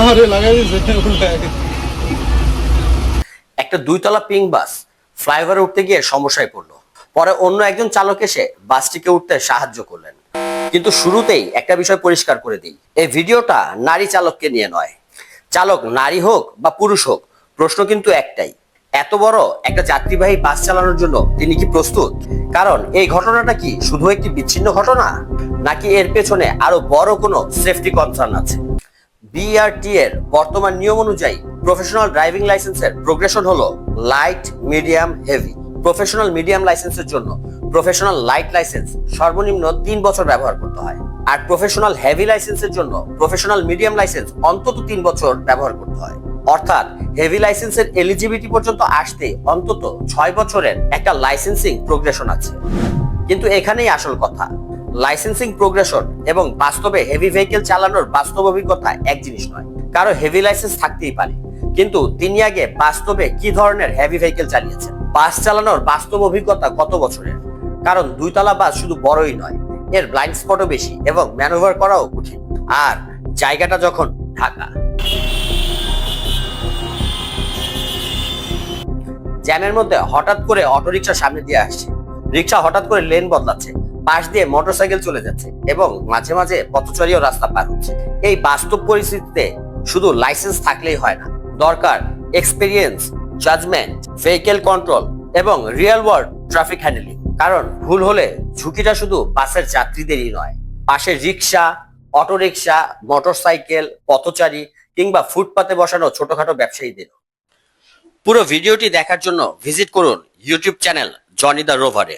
আরে লাগাই দিছে উল্টায়। একটা 2 তলা পিঙ্ক বাস ফ্লাইওভারে উঠতে গিয়ে সমস্যায় পড়লো। পরে অন্য একজন চালক এসে বাসটিকে উঠতে সাহায্য করলেন। কিন্তু শুরুতেই একটা বিষয় পরিষ্কার করে দিই, এই ভিডিওটা নারী চালককে নিয়ে নয়। চালক নারী হোক বা পুরুষ হোক, প্রশ্ন কিন্তু একটাই, এত বড় একটা যাত্রীবাহী বাস চালানোর জন্য তিনি কি প্রস্তুত? কারণ এই ঘটনাটা কি শুধু একটি বিচ্ছিন্ন ঘটনা, নাকি এর পেছনে আরো বড় কোনো সেফটি কনসার্ন আছে? বিআরটি এর বর্তমান নিয়ম অনুযায়ী প্রফেশনাল ড্রাইভিং লাইসেন্সের প্রোগ্রেশন হলো light, medium, heavy. Professional medium লাইসেন্সের জন্য প্রফেশনাল লাইট লাইসেন্স সর্বনিম্ন 3 বছর ব্যবহার করতে হয়, আর প্রফেশনাল হেভি লাইসেন্সের জন্য প্রফেশনাল মিডিয়াম লাইসেন্স অন্তত 3 বছর ব্যবহার করতে হয়। অর্থাৎ হেভি লাইসেন্সের এলিজিবিলিটি পর্যন্ত আসতে অন্তত 6 বছরের একটা লাইসেন্সিং প্রোগ্রেশন আছে। কিন্তু এখানেই আসল কথা, লাইসেন্সিং প্রোগ্রেশন এবং বাস্তবে হেভি ভেহিকেল চালানোর বাস্তব অভিজ্ঞতা এক জিনিস নয়। কারো হেভি লাইসেন্স থাকতেই পারে, কিন্তু তিনি আগে বাস্তবে কি ধরনের হেভি ভেহিকেল চালিয়েছেন, বাস চালানোর বাস্তব অভিজ্ঞতা কত বছরের। কারণ 2 তলা বাস শুধু বড়ই নয়, এর ব্লাইন্ড স্পটও বেশি এবং ম্যানুভার করাও কঠিন। আর জায়গাটা যখন ঢাকা, জ্যামের মধ্যে হঠাৎ করে অটোরিকশা সামনে দিয়ে আসছে, রিক্সা হঠাৎ করে লেন বদলাচ্ছে, পাশ দিয়ে মোটরসাইকেল চলে যাচ্ছে এবং মাঝে মাঝে পথচারীও রাস্তা পার হচ্ছে। এই বাস্তব পরিস্থিতিতে শুধু লাইসেন্স থাকলেই হয় না, দরকার এক্সপিরিয়েন্স, জাজমেন্ট, ভেহিকেল কন্ট্রোল এবং রিয়েল ওয়ার্ল্ড ট্রাফিক হ্যান্ডেলিং। কারণ ভুল হলে ঝুঁকিটা শুধু বাসের যাত্রীদেরই নয়, পাশের রিক্সা, অটোরিকশা, মোটরসাইকেল, পথচারী কিংবা ফুটপাতে বসানো ছোটখাটো ব্যবসায়ীদেরও। পুরো ভিডিওটি দেখার জন্য ভিজিট করুন ইউটিউব চ্যানেল জনি দ্য রোভারে।